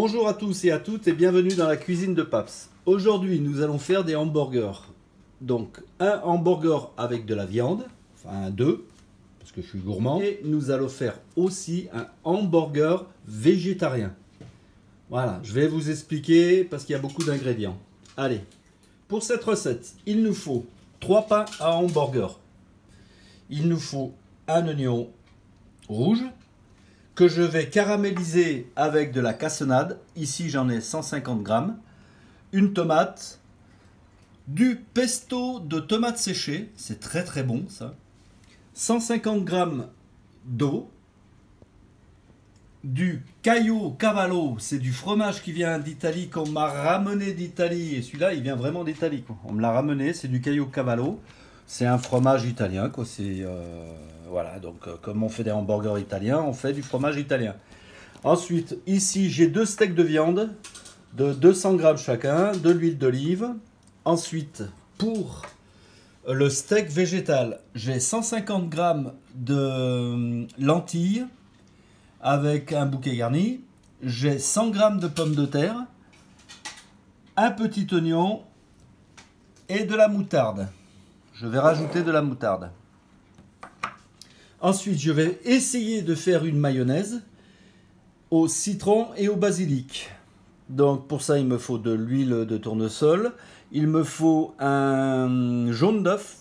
Bonjour à tous et à toutes et bienvenue dans la cuisine de Paps. Aujourd'hui nous allons faire des hamburgers. Donc un hamburger avec de la viande, enfin deux, parce que je suis gourmand. Et nous allons faire aussi un hamburger végétarien. Voilà, je vais vous expliquer parce qu'il y a beaucoup d'ingrédients. Allez, pour cette recette, il nous faut 3 pains à hamburger. Il nous faut un oignon rouge que je vais caraméliser avec de la cassonade. Ici, j'en ai 150 grammes. Une tomate, du pesto de tomates séchées, c'est très très bon ça. 150 grammes d'eau, du Caio Cavallo, c'est du fromage qui vient d'Italie, qu'on m'a ramené d'Italie. Et celui-là, il vient vraiment d'Italie. On me l'a ramené, c'est du Caio Cavallo. C'est un fromage italien, quoi. Voilà, donc comme on fait des hamburgers italiens, on fait du fromage italien. Ensuite, ici, j'ai 2 steaks de viande de 200 grammes chacun, de l'huile d'olive. Ensuite, pour le steak végétal, j'ai 150 grammes de lentilles avec un bouquet garni. J'ai 100 grammes de pommes de terre, un petit oignon et de la moutarde. Je vais rajouter de la moutarde. Ensuite, je vais essayer de faire une mayonnaise au citron et au basilic. Donc pour ça, il me faut de l'huile de tournesol. Il me faut un jaune d'œuf.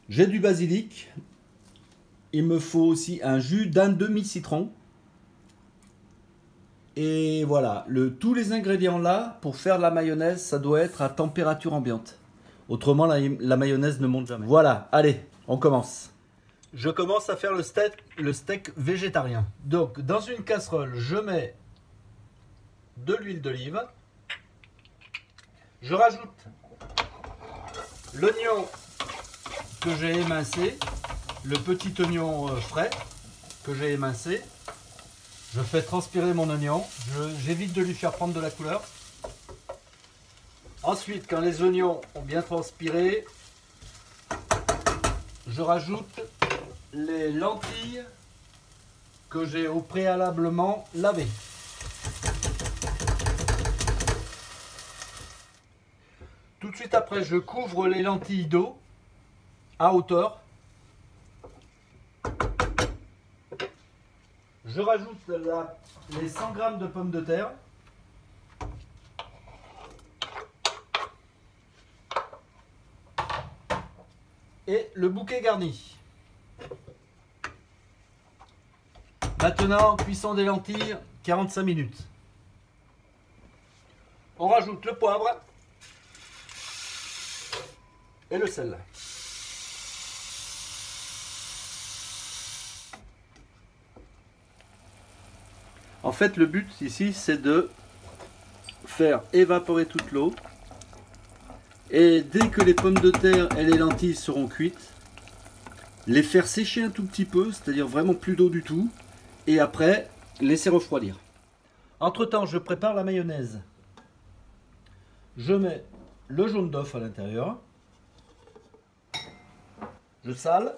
J'ai du basilic. Il me faut aussi un jus d'un demi-citron. Et voilà, tous les ingrédients là, pour faire de la mayonnaise, ça doit être à température ambiante. Autrement, la mayonnaise ne monte jamais. Voilà, allez, on commence. Je commence à faire le steak végétarien. Donc, dans une casserole, je mets de l'huile d'olive. Je rajoute l'oignon que j'ai émincé, le petit oignon frais que j'ai émincé. Je fais transpirer mon oignon. J'évite de lui faire prendre de la couleur. Ensuite, quand les oignons ont bien transpiré, je rajoute les lentilles que j'ai au préalablement lavées. Tout de suite après, je couvre les lentilles d'eau à hauteur. Je rajoute les 100 g de pommes de terre. Et le bouquet garni. Maintenant, cuisson des lentilles, 45 minutes. On rajoute le poivre et le sel. En fait, le but ici, c'est de faire évaporer toute l'eau. Et dès que les pommes de terre et les lentilles seront cuites, les faire sécher un tout petit peu, c'est-à-dire vraiment plus d'eau du tout. Et après, laisser refroidir. Entre temps, je prépare la mayonnaise. Je mets le jaune d'œuf à l'intérieur. Je sale.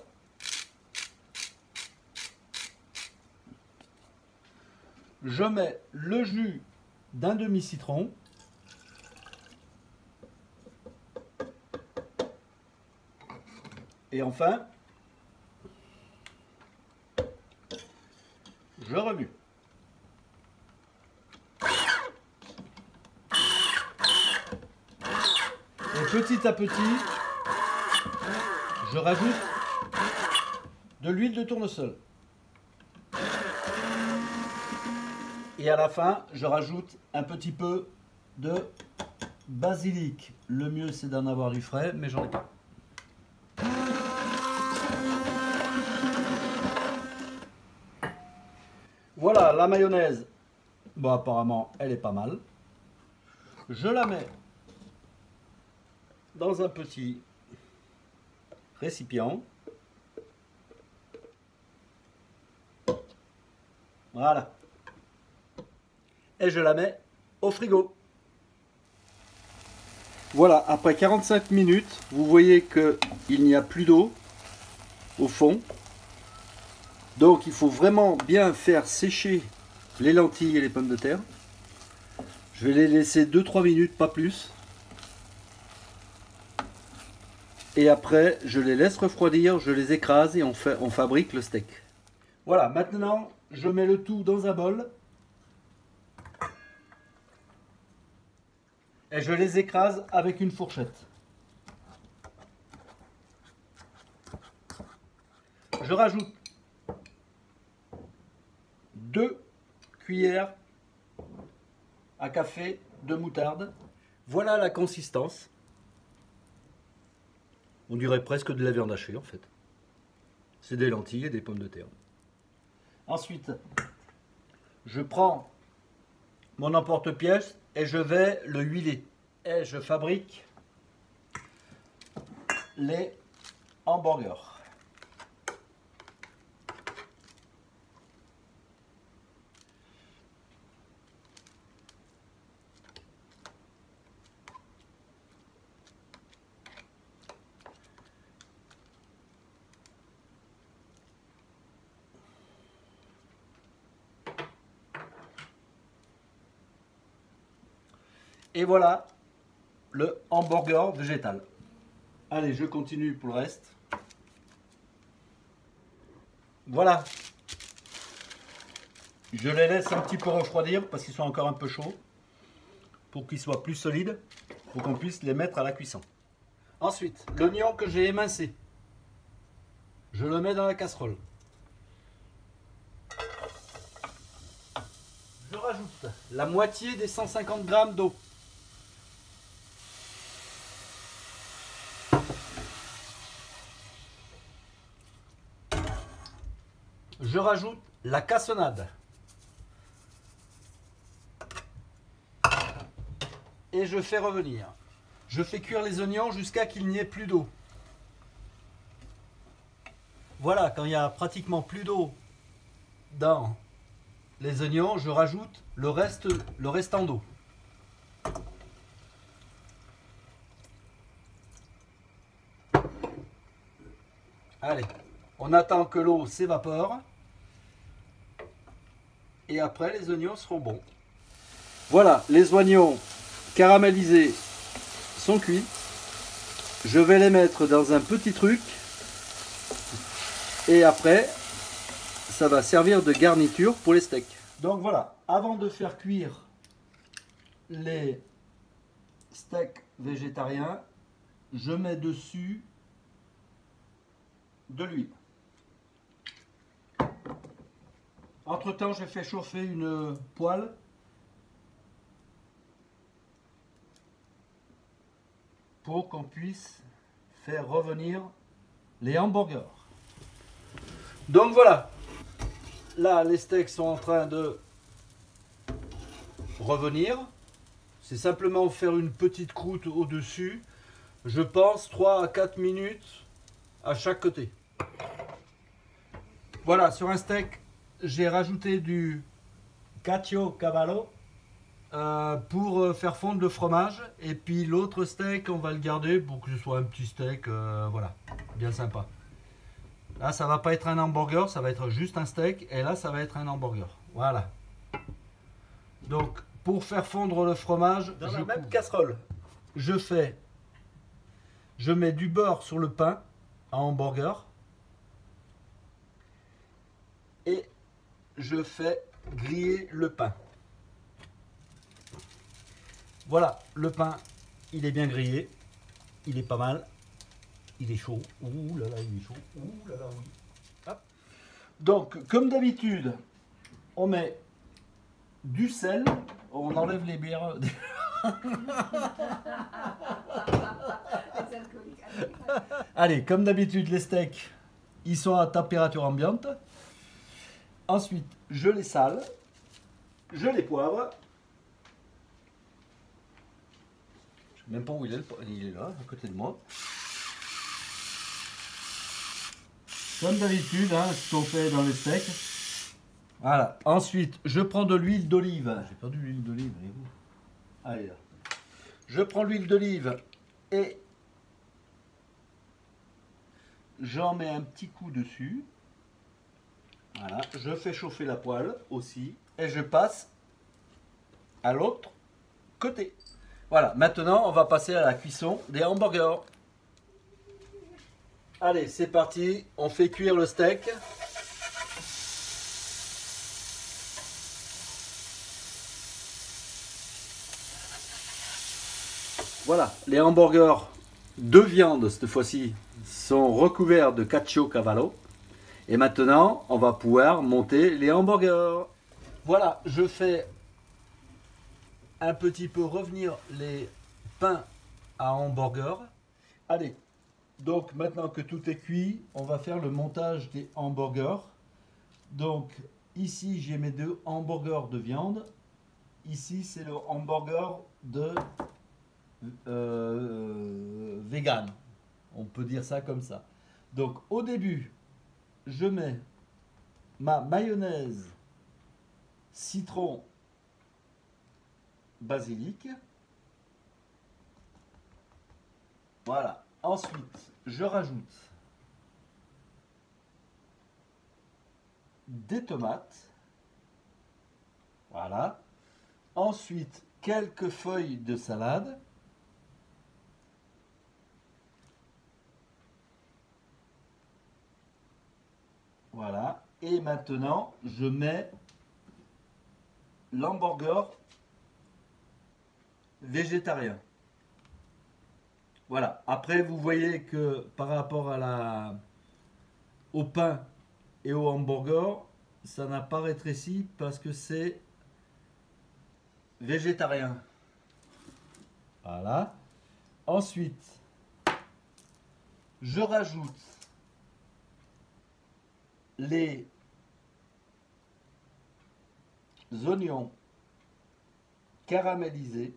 Je mets le jus d'un demi-citron. Et enfin, je remue. Et petit à petit, je rajoute de l'huile de tournesol. Et à la fin, je rajoute un petit peu de basilic. Le mieux, c'est d'en avoir du frais, mais j'en ai pas. Voilà, la mayonnaise, bon apparemment elle est pas mal. Je la mets dans un petit récipient. Voilà. Et je la mets au frigo. Voilà, après 45 minutes, vous voyez qu'il n'y a plus d'eau au fond. Donc il faut vraiment bien faire sécher les lentilles et les pommes de terre. Je vais les laisser 2-3 minutes, pas plus. Et après, je les laisse refroidir, je les écrase et on fabrique le steak. Voilà, maintenant, je mets le tout dans un bol. Et je les écrase avec une fourchette. Je rajoute 2 cuillères à café de moutarde. Voilà la consistance. On dirait presque de la viande hachée en fait. C'est des lentilles et des pommes de terre. Ensuite, je prends mon emporte-pièce et je vais le huiler. Et je fabrique les hamburgers. Et voilà le hamburger végétal. Allez, je continue pour le reste. Voilà. Je les laisse un petit peu refroidir parce qu'ils sont encore un peu chauds. Pour qu'ils soient plus solides, pour qu'on puisse les mettre à la cuisson. Ensuite, l'oignon que j'ai émincé. Je le mets dans la casserole. Je rajoute la moitié des 150 g d'eau. Je rajoute la cassonade. Et je fais revenir. Je fais cuire les oignons jusqu'à qu'il n'y ait plus d'eau. Voilà, quand il y a pratiquement plus d'eau dans les oignons, je rajoute le restant d'eau. Allez, on attend que l'eau s'évapore. Et après, les oignons seront bons. Voilà, les oignons caramélisés sont cuits. Je vais les mettre dans un petit truc. Et après, ça va servir de garniture pour les steaks. Donc voilà, avant de faire cuire les steaks végétariens, je mets dessus de l'huile. Entre temps, j'ai fait chauffer une poêle pour qu'on puisse faire revenir les hamburgers. Donc voilà, là les steaks sont en train de revenir. C'est simplement faire une petite croûte au-dessus. Je pense 3 à 4 minutes à chaque côté. Voilà, sur un steak, j'ai rajouté du caciocavallo pour faire fondre le fromage. Et puis l'autre steak, on va le garder pour que ce soit un petit steak, voilà, bien sympa. Là, ça va pas être un hamburger, ça va être juste un steak. Et là, ça va être un hamburger. Voilà. Donc, pour faire fondre le fromage, dans la même casserole, je mets du beurre sur le pain à hamburger. Et je fais griller le pain. Voilà, le pain, il est bien grillé. Il est pas mal. Il est chaud. Ouh là là, il est chaud. Ouh là là, oui. Hop. Donc, comme d'habitude, on met du sel. On enlève les bières. Allez, comme d'habitude, les steaks, ils sont à température ambiante. Ensuite, je les sale, je les poivre. Je ne sais même pas où il est là, à côté de moi. Comme d'habitude, hein, ce qu'on fait dans les steaks. Voilà. Ensuite, je prends de l'huile d'olive. J'ai perdu l'huile d'olive, voyez-vous. Allez là. Je prends l'huile d'olive et j'en mets un petit coup dessus. Voilà, je fais chauffer la poêle aussi et je passe à l'autre côté. Voilà, maintenant on va passer à la cuisson des hamburgers. Allez, c'est parti, on fait cuire le steak. Voilà, les hamburgers de viande cette fois-ci sont recouverts de caciocavallo. Et maintenant, on va pouvoir monter les hamburgers. Voilà, je fais un petit peu revenir les pains à hamburger. Allez, donc maintenant que tout est cuit, on va faire le montage des hamburgers. Donc ici, j'ai mes 2 hamburgers de viande. Ici, c'est le hamburger de vegan. On peut dire ça comme ça. Donc au début, je mets ma mayonnaise citron basilic. Voilà. Ensuite, je rajoute des tomates. Voilà. Ensuite, quelques feuilles de salade. Voilà. Et maintenant, je mets l'hamburger végétarien. Voilà. Après, vous voyez que par rapport à au pain et au hamburger, ça n'a pas rétréci parce que c'est végétarien. Voilà. Ensuite, je rajoute les oignons caramélisés.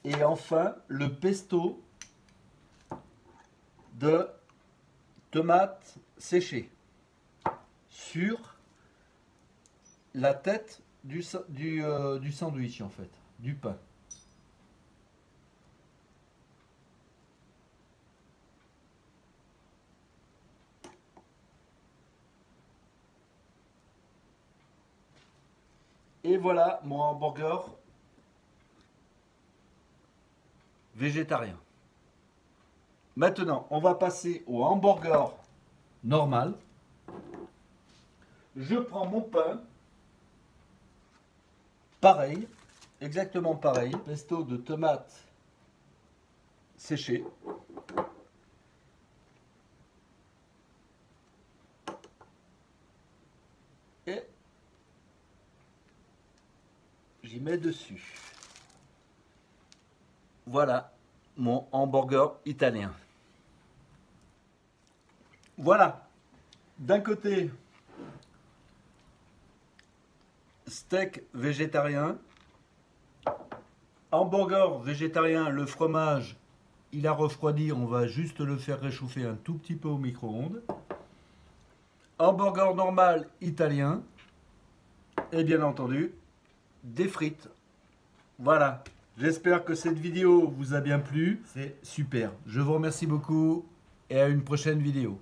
Et enfin, le pesto de tomates séchées sur la tête du sandwich, en fait, du pain. Et voilà mon hamburger végétarien. Maintenant, on va passer au hamburger normal. Je prends mon pain, pareil, exactement pareil, pesto de tomates séchées. Et j'y mets dessus. Voilà mon hamburger italien. Voilà, d'un côté, steak végétarien, hamburger végétarien, le fromage, il a refroidi, on va juste le faire réchauffer un tout petit peu au micro-ondes. Hamburger normal italien, et bien entendu, des frites. Voilà, j'espère que cette vidéo vous a bien plu, c'est super. Je vous remercie beaucoup et à une prochaine vidéo.